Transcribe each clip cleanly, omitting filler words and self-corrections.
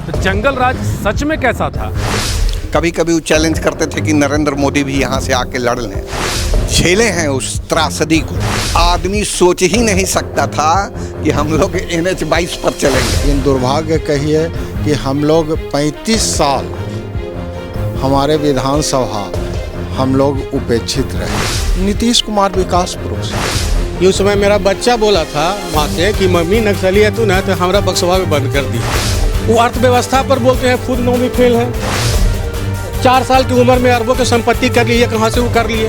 तो जंगल राज सच में कैसा था? कभी कभी वो चैलेंज करते थे कि नरेंद्र मोदी भी यहाँ से आके लड़ लें। झेले हैं उस त्रासदी को। आदमी सोच ही नहीं सकता था कि हम लोग NH-22 पर चलेंगे। लेकिन दुर्भाग्य कहिए कि हम लोग 35 साल हमारे विधानसभा हम लोग उपेक्षित रहे। नीतीश कुमार विकास पुरुष। ये उस समय मेरा बच्चा बोला था माँ से कि मम्मी नक्सली है तू ना, तो हमारा बक्सवा में बंद कर दी। वो अर्थव्यवस्था पर बोलते हैं खुद नौवीं फेल है। 4 साल की उम्र में अरबों की संपत्ति कर ली है, कहाँ से वो कर लिए?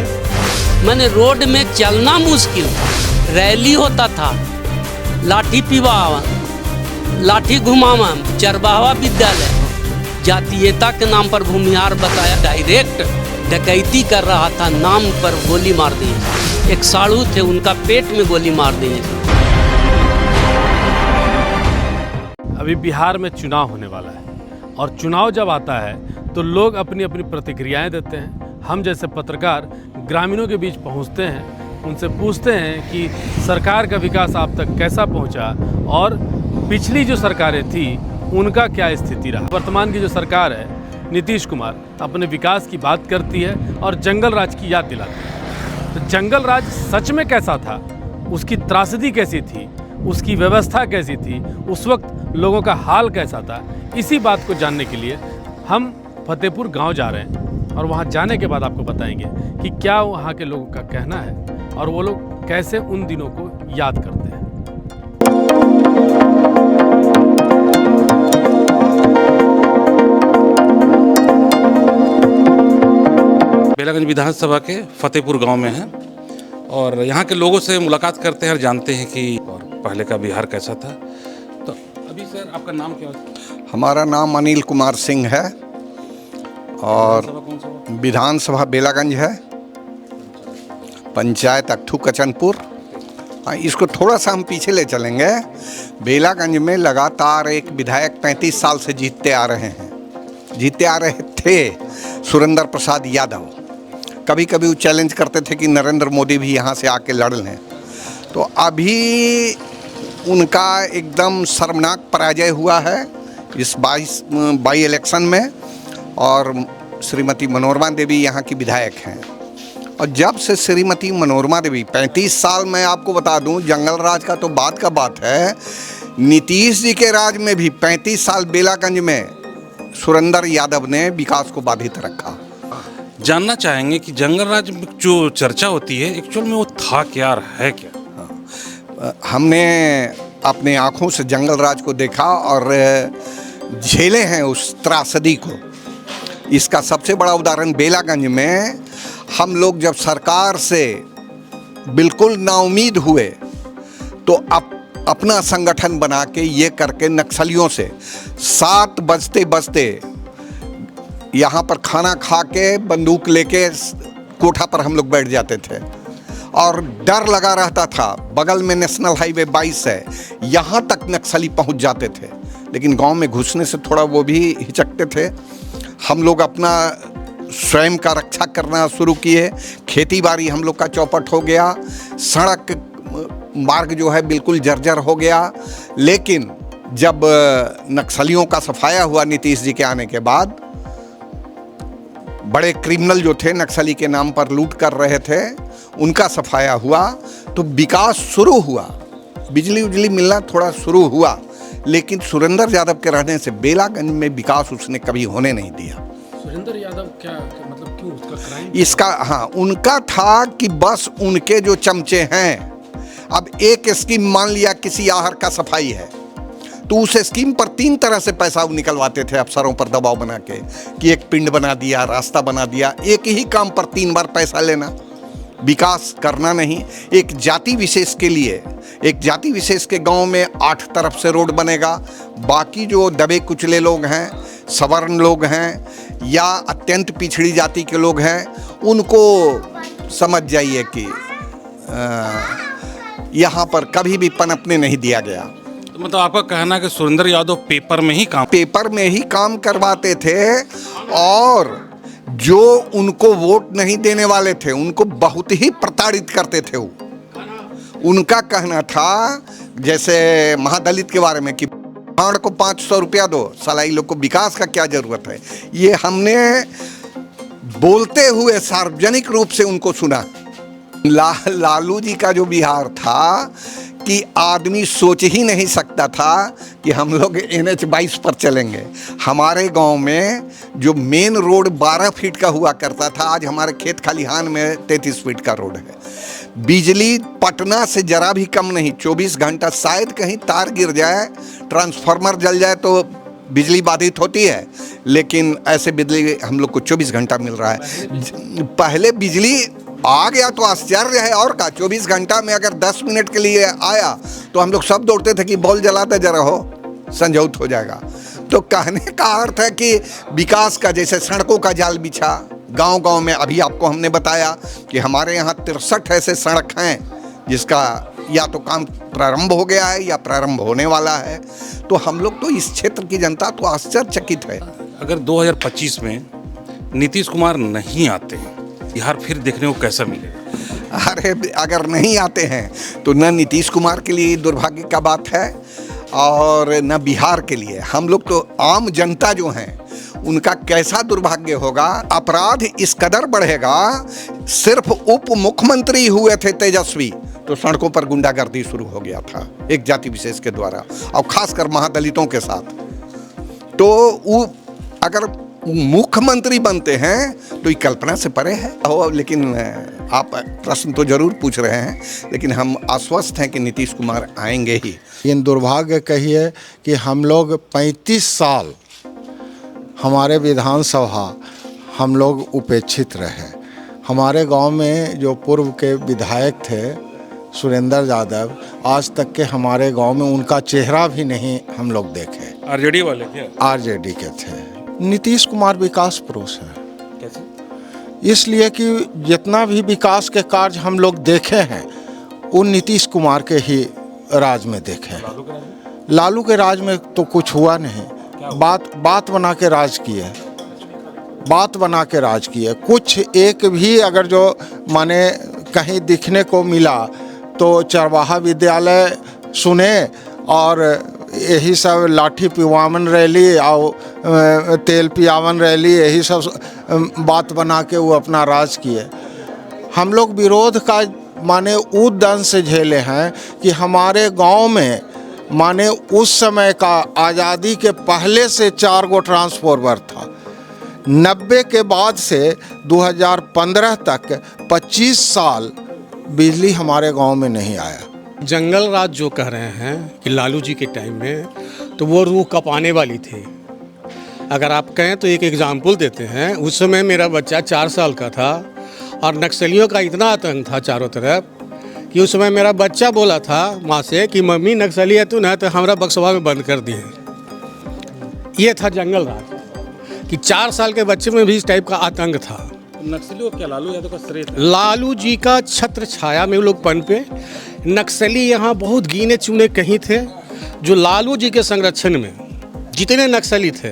मैंने रोड में चलना मुश्किल, रैली होता था, लाठी पिवावा, लाठी घुमावा, चरवाहा विद्यालय, जातीयता के नाम पर भूमिहार बताया, डायरेक्ट डकैती कर रहा था, नाम पर गोली मार दी। एक साड़ू थे, उनका पेट में गोली मार दी। अभी बिहार में चुनाव होने वाला है और चुनाव जब आता है तो लोग अपनी अपनी प्रतिक्रियाएं देते हैं। हम जैसे पत्रकार ग्रामीणों के बीच पहुंचते हैं, उनसे पूछते हैं कि सरकार का विकास आप तक कैसा पहुंचा और पिछली जो सरकारें थी उनका क्या स्थिति रहा। वर्तमान की जो सरकार है नीतीश कुमार अपने विकास की बात करती है और जंगल राज की याद दिलाती है। तो जंगल राज सच में कैसा था, उसकी त्रासदी कैसी थी, उसकी व्यवस्था कैसी थी, उस वक्त लोगों का हाल कैसा था, इसी बात को जानने के लिए हम फतेहपुर गांव जा रहे हैं और वहां जाने के बाद आपको बताएंगे कि क्या वहां के लोगों का कहना है और वो लोग कैसे उन दिनों को याद करते हैं। बेलागंज विधानसभा के फतेहपुर गांव में हैं और यहाँ के लोगों से मुलाकात करते हैं और जानते हैं कि और पहले का बिहार कैसा था। तो अभी सर आपका नाम क्या है? हमारा नाम अनिल कुमार सिंह है और विधानसभा बेलागंज है, पंचायत अट्ठू कचनपुर। इसको थोड़ा सा हम पीछे ले चलेंगे। बेलागंज में लगातार एक विधायक 35 साल से जीतते आ रहे थे, सुरेंद्र प्रसाद यादव। कभी कभी वो चैलेंज करते थे कि नरेंद्र मोदी भी यहाँ से आके लड़ लें। तो अभी उनका एकदम शर्मनाक पराजय हुआ है इस बाई इलेक्शन में और श्रीमती मनोरमा देवी यहाँ की विधायक हैं। और जब से श्रीमती मनोरमा देवी 35 साल में आपको बता दूं, जंगल राज का तो बात का बात है, नीतीश जी के राज में भी 35 साल बेलागंज में सुरेंद्र यादव ने विकास को बाधित रखा। जानना चाहेंगे कि जंगल राज में जो चर्चा होती है एक्चुअल में वो था क्या और है क्या? हमने अपने आँखों से जंगल राज को देखा और झेले हैं उस त्रासदी को। इसका सबसे बड़ा उदाहरण बेलागंज में हम लोग जब सरकार से बिल्कुल नाउमीद हुए तो अपना संगठन बना के ये करके नक्सलियों से 7 बजते यहाँ पर खाना खा के बंदूक लेके कोठा पर हम लोग बैठ जाते थे और डर लगा रहता था। बगल में नेशनल हाईवे 22 है, यहाँ तक नक्सली पहुँच जाते थे, लेकिन गांव में घुसने से थोड़ा वो भी हिचकते थे। हम लोग अपना स्वयं का रक्षा करना शुरू किए। खेती बाड़ी हम लोग का चौपट हो गया, सड़क मार्ग जो है बिल्कुल जर्जर हो गया। लेकिन जब नक्सलियों का सफाया हुआ नीतीश जी के आने के बाद, बड़े क्रिमिनल जो थे नक्सली के नाम पर लूट कर रहे थे, उनका सफाया हुआ तो विकास शुरू हुआ, बिजली उजली मिलना थोड़ा शुरू हुआ। लेकिन सुरेंद्र यादव के रहने से बेलागंज में विकास उसने कभी होने नहीं दिया। सुरेंद्र यादव क्या मतलब क्यों उसका क्राइम? इसका उनका था कि बस उनके जो चमचे हैं, अब एक स्कीम मान लिया किसी आहर का सफाई है तो उस स्कीम पर 3 तरह से पैसा निकलवाते थे अफसरों पर दबाव बना के कि एक पिंड बना दिया, रास्ता बना दिया। एक ही काम पर 3 बार पैसा लेना, विकास करना नहीं। एक जाति विशेष के लिए, एक जाति विशेष के गांव में 8 तरफ से रोड बनेगा, बाकी जो दबे कुचले लोग हैं, सवर्ण लोग हैं या अत्यंत पिछड़ी जाति के लोग हैं, उनको समझ जाइए कि यहाँ पर कभी भी पनपने नहीं दिया गया। तो मतलब आपका कहना है कि सुरेंद्र यादव पेपर में ही काम करवाते थे और जो उनको वोट नहीं देने वाले थे उनको बहुत ही प्रताड़ित करते थे। उनका कहना था, जैसे महादलित के बारे में, कि भाड़ को 500 रुपया दो, साला इन लोग को विकास का क्या जरूरत है। ये हमने बोलते हुए सार्वजनिक रूप से उनको सुना। लालू जी का जो बिहार था कि आदमी सोच ही नहीं सकता था कि हम लोग NH 22 पर चलेंगे। हमारे गांव में जो मेन रोड 12 फीट का हुआ करता था, आज हमारे खेत खलिहान में 33 फीट का रोड है। बिजली पटना से जरा भी कम नहीं, 24 घंटा, शायद कहीं तार गिर जाए, ट्रांसफार्मर जल जाए तो बिजली बाधित होती है, लेकिन ऐसे बिजली हम लोग को 24 घंटा मिल रहा है। पहले बिजली आ गया तो आश्चर्य है, और का 24 घंटा में अगर 10 मिनट के लिए आया तो हम लोग सब दौड़ते थे कि बॉल जलाते जरा हो, संजौत हो जाएगा। तो कहने का अर्थ है कि विकास का, जैसे सड़कों का जाल बिछा गांव-गांव में। अभी आपको हमने बताया कि हमारे यहाँ 63 ऐसे सड़क हैं जिसका या तो काम प्रारंभ हो गया है या प्रारंभ होने वाला है। तो हम लोग तो इस क्षेत्र की जनता तो आश्चर्यचकित है। अगर 2025 में नीतीश कुमार नहीं आते, बिहार फिर देखने को कैसा मिलेगा? अरे अगर नहीं आते हैं तो न नीतीश कुमार के लिए दुर्भाग्य का बात है और न बिहार के लिए। हम लोग तो आम जनता जो हैं उनका कैसा दुर्भाग्य होगा। अपराध इस कदर बढ़ेगा, सिर्फ उप मुख्यमंत्री हुए थे तेजस्वी तो सड़कों पर गुंडागर्दी शुरू हो गया था एक जाति विशेष के द्वारा, और खासकर महादलितों के साथ। तो वो अगर मुख्यमंत्री बनते हैं तो ये कल्पना से परे है। लेकिन आप प्रश्न तो जरूर पूछ रहे हैं, लेकिन हम आश्वस्त हैं कि नीतीश कुमार आएंगे ही। लेकिन दुर्भाग्य कहिए कि हम लोग 35 साल हमारे विधानसभा हम लोग उपेक्षित रहे। हमारे गांव में जो पूर्व के विधायक थे सुरेंद्र यादव, आज तक के हमारे गांव में उनका चेहरा भी नहीं हम लोग देखे। आरजेडी वाले क्या? आरजेडी के थे। नीतीश कुमार विकास पुरुष है। कैसे? इसलिए कि जितना भी विकास के कार्य हम लोग देखे हैं वो नीतीश कुमार के ही राज में देखे हैं। लालू के राज में तो कुछ हुआ नहीं। बात बना के राज किए, बात बना के राज किए। कुछ एक भी अगर जो माने कहीं दिखने को मिला तो चरवाहा विद्यालय सुने और यही सब लाठी पिवावन रैली और तेल पियावन रैली, यही सब बात बना के वो अपना राज किए। हम लोग विरोध का माने उद्दंड से झेले हैं कि हमारे गांव में माने उस समय का आज़ादी के पहले से 4 गो ट्रांसफार्मर था। 90 के बाद से 2015 तक 25 साल बिजली हमारे गांव में नहीं आया। जंगल राज जो कह रहे हैं कि लालू जी के टाइम में, तो वो रूह कपाने वाली थी। अगर आप कहें तो एक एग्जाम्पल देते हैं। उस समय मेरा बच्चा 4 साल का था और नक्सलियों का इतना आतंक था चारों तरफ कि उस समय मेरा बच्चा बोला था माँ से कि मम्मी नक्सली है तू ना, तो हमारा बक्सवा में बंद कर दिए। ये था जंगल राज कि 4 साल के बच्चे में भी इस टाइप का आतंक था। नक्सलियों क्या लालू यादव का श्रेय था? लालू जी का छत्र छाया में वो लोग पनपे। नक्सली यहाँ बहुत गिने चुने कहीं थे जो लालू जी के संरक्षण में, जितने नक्सली थे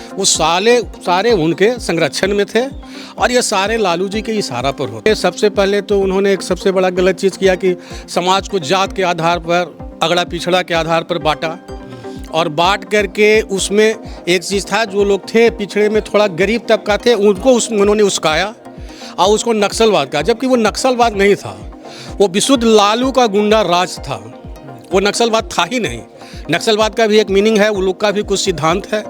वो सारे उनके संरक्षण में थे और ये सारे लालू जी के इशारा पर होते। सबसे पहले तो उन्होंने एक सबसे बड़ा गलत चीज़ किया कि समाज को जात के आधार पर, अगड़ा पिछड़ा के आधार पर बांटा, और बांट करके उसमें एक चीज़ था, जो लोग थे पिछड़े में थोड़ा गरीब तबका थे उनको उन्होंने उस्काया और उसको नक्सलवाद कहा, जबकि वो नक्सलवाद नहीं था। वो विशुद्ध लालू का गुंडा राज था, वो नक्सलवाद था ही नहीं। नक्सलवाद का भी एक मीनिंग है, वो लोग का भी कुछ सिद्धांत है,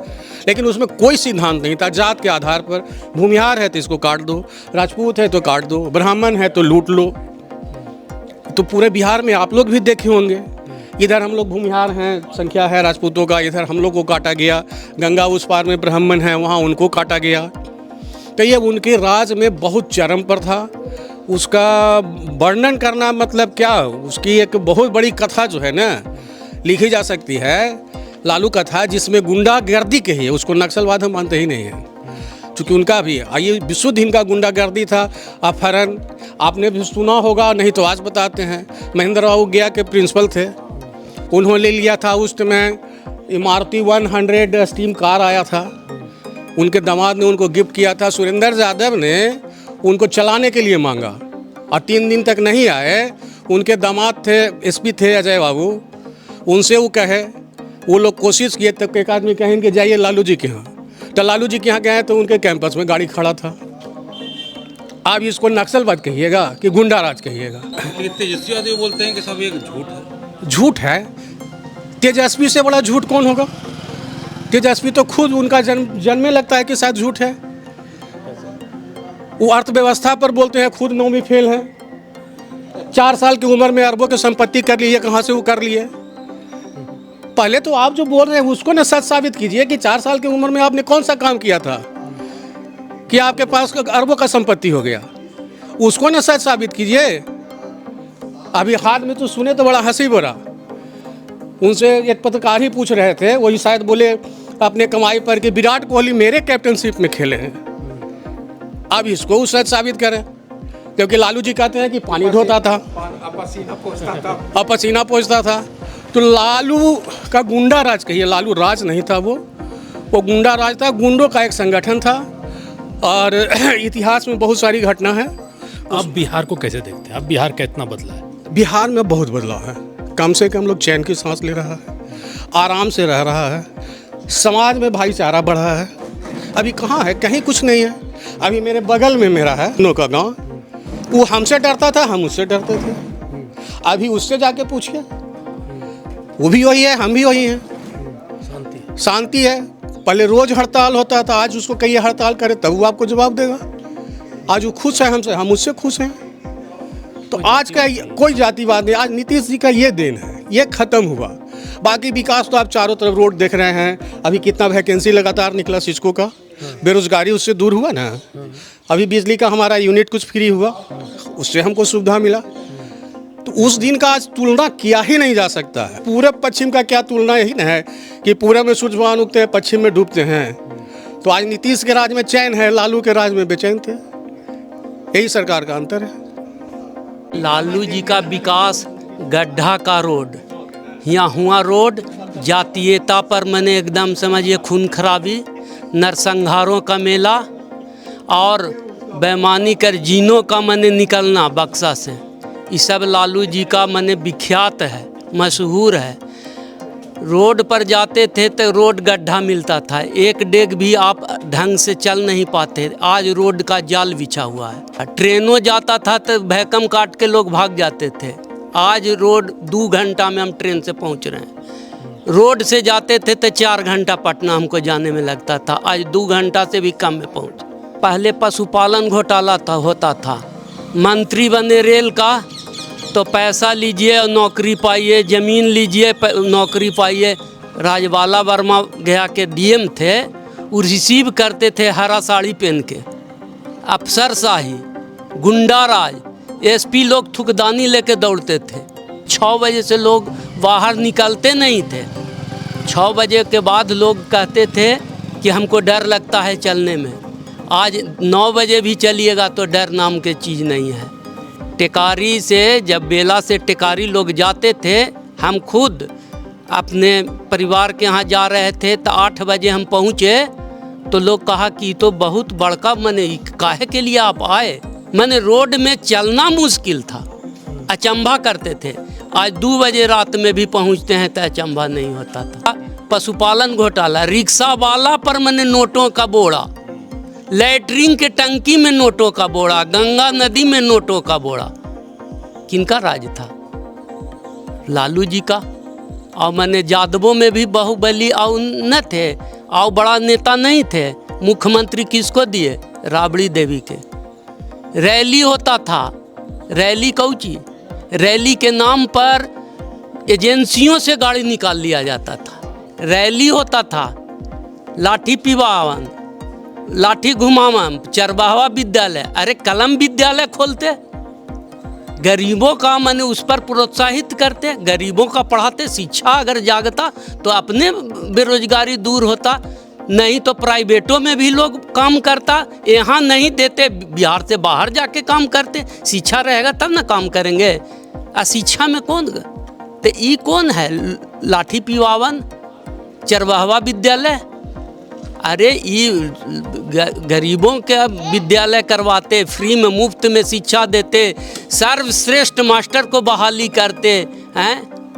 लेकिन उसमें कोई सिद्धांत नहीं था। जात के आधार पर भूमिहार है तो इसको काट दो, राजपूत है तो काट दो, ब्राह्मण है तो लूट लो। तो पूरे बिहार में आप लोग भी देखे होंगे, इधर हम लोग भूमिहार हैं, संख्या है राजपूतों का, इधर हम लोग को काटा गया। गंगा उस पार में ब्राह्मण हैं, वहाँ उनको काटा गया। तो ये उनके राज में बहुत चरम पर था। उसका वर्णन करना मतलब क्या, उसकी एक बहुत बड़ी कथा जो है ना लिखी जा सकती है, लालू कथा, जिसमें गुंडागर्दी कही है। उसको नक्सलवाद हम मानते ही नहीं हैं, क्योंकि उनका भी ये विशुद्ध इनका गुंडागर्दी था। अपहरण आपने भी सुना होगा, नहीं तो आज बताते हैं। महेंद्र राव गया के प्रिंसिपल थे, उन्होंने लिया था उस समय मारुति 100 स्टीम कार आया था, उनके दामाद ने उनको गिफ्ट किया था। सुरेंद्र यादव ने उनको चलाने के लिए मांगा और 3 दिन तक नहीं आए। उनके दामाद थे, एसपी थे अजय बाबू, उनसे वो कहे वो लोग कोशिश किए तब एक आदमी कहें कि जाइए लालू जी के यहाँ, तो लालू जी के यहाँ गए तो उनके कैंपस में गाड़ी खड़ा था। आप इसको नक्सलवाद कहिएगा कि गुंडाराज कहिएगा? तेजस्वी यादव बोलते हैं कि सब एक झूठ है। झूठ है। तेजस्वी से बड़ा झूठ कौन होगा? तेजस्वी तो खुद उनका जन्मे लगता है कि शायद झूठ है। वो अर्थव्यवस्था पर बोलते हैं खुद 9वीं फेल हैं। 4 साल की उम्र में अरबों की संपत्ति कर ली है, कहाँ से वो कर लिए? पहले तो आप जो बोल रहे हैं उसको ना सच साबित कीजिए कि 4 साल की उम्र में आपने कौन सा काम किया था कि आपके पास अरबों का संपत्ति हो गया, उसको ना सच साबित कीजिए। अभी हाल में तो सुने तो बड़ा हंसी बड़ा, उनसे एक पत्रकार ही पूछ रहे थे, वही शायद बोले अपने कमाई पर कि विराट कोहली मेरे कैप्टनशिप में खेले हैं। अब इसको सच साबित करें, क्योंकि लालू जी कहते हैं कि पानी ढोता था, अब पसीना पोंछता था। तो लालू का गुंडा राज कहिए, लालू राज नहीं था, वो गुंडा राज था, गुंडों का एक संगठन था। और इतिहास में बहुत सारी घटना है। आप बिहार को कैसे देखते हैं? अब बिहार कितना बदला है? बिहार में बहुत बदलाव है। कम से कम लोग चैन की सांस ले रहा है, आराम से रह रहा है, समाज में भाईचारा बढ़ा है। अभी कहाँ है? कहीं कुछ नहीं है। अभी मेरे बगल में मेरा है नो का गाँव, वो हमसे डरता था, हम उससे डरते थे। अभी उससे जाके पूछिए, वो भी वही है, हम भी वही हैं। शांति है। पहले रोज हड़ताल होता था, आज उसको कहिए हड़ताल करे तब वो आपको जवाब देगा। आज वो खुश है हमसे, हम उससे खुश हैं। तो आज का कोई जातिवाद नहीं, आज नीतीश जी का ये देन है, ये खत्म हुआ। बाकी विकास तो आप चारों तरफ रोड देख रहे हैं। अभी कितना वैकेंसी लगातार निकला सिस्को का, बेरोजगारी उससे दूर हुआ ना। अभी बिजली का हमारा यूनिट कुछ फ्री हुआ, उससे हमको सुविधा मिला। तो उस दिन का आज तुलना किया ही नहीं जा सकता है। पूरब पश्चिम का क्या तुलना यही ना है कि पूरब में सूरज भगवान उगते हैं, पश्चिम में डूबते हैं। तो आज नीतीश के राज में चैन है, लालू के राज में बेचैन थे। यही सरकार का अंतर है। लालू जी का विकास गड्ढा का रोड, यहाँ हुआ रोड, जातीयता पर मैंने एकदम समझिए खून खराबी, नरसंहारों का मेला और बेईमानी कर जीनों का मैंने निकलना बक्सा से, ये सब लालू जी का मैंने विख्यात है, मशहूर है। रोड पर जाते थे तो रोड गड्ढा मिलता था, एक डेग भी आप ढंग से चल नहीं पाते। आज रोड का जाल बिछा हुआ है। ट्रेनों जाता था तो भैकम काट के लोग भाग जाते थे। आज रोड 2 घंटा में हम ट्रेन से पहुंच रहे हैं। रोड से जाते थे तो 4 घंटा पटना हमको जाने में लगता था, आज 2 घंटा से भी कम में पहुँच। पहले पशुपालन घोटाला होता था, मंत्री बने रेल का तो पैसा लीजिए और नौकरी पाइए, ज़मीन लीजिए नौकरी पाइए। राजबाला वर्मा गया के डीएम थे, वो रिसीव करते थे हरा साड़ी पहन के। अफसरशाही, गुंडाराज, एसपी लोग थुकदानी लेके दौड़ते थे। 6 बजे से लोग बाहर निकलते नहीं थे। 6 बजे के बाद लोग कहते थे कि हमको डर लगता है चलने में। आज 9 बजे भी चलिएगा तो डर नाम की चीज़ नहीं है। टेकारी से, जब बेला से टेकारी लोग जाते थे, हम खुद अपने परिवार के यहाँ जा रहे थे तो 8 बजे हम पहुँचे तो लोग कहा कि तो बहुत बड़का मैंने काहे के लिए आप आए। मैंने रोड में चलना मुश्किल था, अचंभा करते थे। आज 2 बजे रात में भी पहुँचते हैं तो अचंभा नहीं होता था। पशुपालन घोटाला, रिक्शा वाला पर मैंने नोटों का बोड़ा, लैट्रिन के टंकी में नोटों का बोड़ा, गंगा नदी में नोटों का बोड़ा। किनका राज था? लालू जी का। और मैंने यादवों में भी बाहुबली और न थे, और बड़ा नेता नहीं थे। मुख्यमंत्री किसको दिए? राबड़ी देवी के। रैली होता था, रैली कौची, रैली के नाम पर एजेंसियों से गाड़ी निकाल लिया जाता था। रैली होता था, लाठी पिवावन, लाठी घुमावन, चरवाहा विद्यालय, अरे कलम विद्यालय खोलते, गरीबों का मैंने उस पर प्रोत्साहित करते, गरीबों का पढ़ाते। शिक्षा अगर जागता तो अपने बेरोजगारी दूर होता, नहीं तो प्राइवेटों में भी लोग काम करता। यहाँ नहीं देते, बिहार से बाहर जाके काम करते। शिक्षा रहेगा तब ना काम करेंगे। अशिक्षा में कौन, तो ये कौन है? लाठी पिवावन, चरवाहा विद्यालय, अरे ये गरीबों के विद्यालय करवाते, फ्री में मुफ्त में शिक्षा देते, सर्वश्रेष्ठ मास्टर को बहाली करते हैं।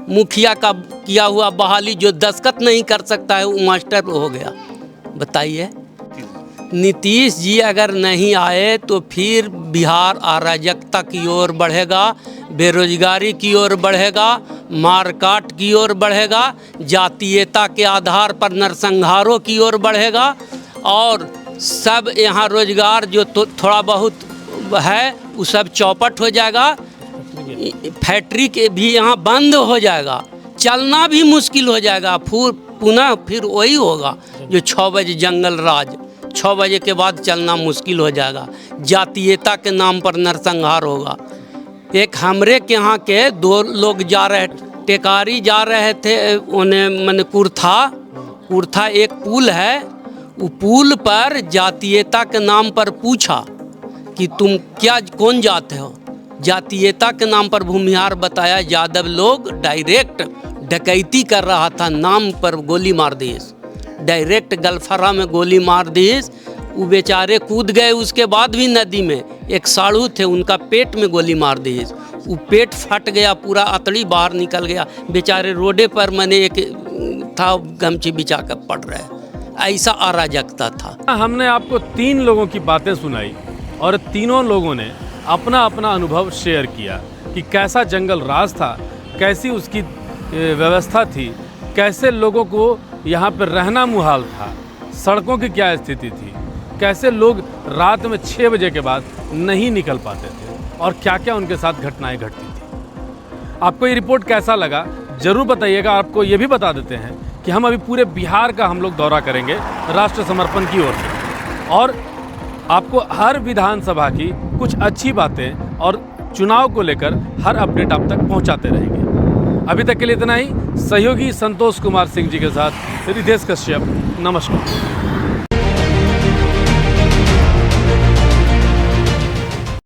मुखिया का किया हुआ बहाली जो दस्तखत नहीं कर सकता है वो मास्टर हो गया। बताइए, नीतीश जी अगर नहीं आए तो फिर बिहार अराजकता की ओर बढ़ेगा, बेरोजगारी की ओर बढ़ेगा, मारकाट की ओर बढ़ेगा, जातीयता के आधार पर नरसंहारों की ओर बढ़ेगा और सब यहाँ रोजगार जो तो थोड़ा बहुत है वो सब चौपट हो जाएगा। फैक्ट्री के भी यहाँ बंद हो जाएगा, चलना भी मुश्किल हो जाएगा। पुनः फिर वही होगा जो 6 बजे जंगल राज, 6 बजे के बाद चलना मुश्किल हो जाएगा। जातीयता के नाम पर नरसंहार होगा। एक हमरे के यहाँ के 2 लोग जा रहे, टेकारी जा रहे थे, उन्हें मैंने कुर्था एक पुल है, वो पुल पर जातीयता के नाम पर पूछा कि तुम क्या कौन जाते हो, जातीयता के नाम पर भूमिहार बताया। यादव लोग डायरेक्ट डकैती कर रहा था, नाम पर गोली मार दी, डायरेक्ट गलफरा में गोली मार दी। वो बेचारे कूद गए, उसके बाद भी नदी में एक साड़ू थे, उनका पेट में गोली मार दी, वो पेट फट गया, पूरा अतड़ी बाहर निकल गया। बेचारे रोडे पर मैंने एक था गमछी बिछा कर पड़ रहे। ऐसा अराजकता था। हमने आपको 3 लोगों की बातें सुनाई और तीनों लोगों ने अपना अपना अनुभव शेयर किया कि कैसा जंगल राज था, कैसी उसकी व्यवस्था थी, कैसे लोगों को यहाँ पर रहना मुहाल था, सड़कों की क्या स्थिति थी, कैसे लोग रात में 6 बजे के बाद नहीं निकल पाते थे और क्या क्या उनके साथ घटनाएं घटती थी। आपको ये रिपोर्ट कैसा लगा ज़रूर बताइएगा। आपको ये भी बता देते हैं कि हम अभी पूरे बिहार का हम लोग दौरा करेंगे राष्ट्र समर्पण की ओर से और आपको हर विधानसभा की कुछ अच्छी बातें और चुनाव को लेकर हर अपडेट आप तक पहुंचाते रहेंगे। अभी तक के लिए इतना ही। सहयोगी संतोष कुमार सिंह जी के साथ रितेश कश्यप, नमस्कार।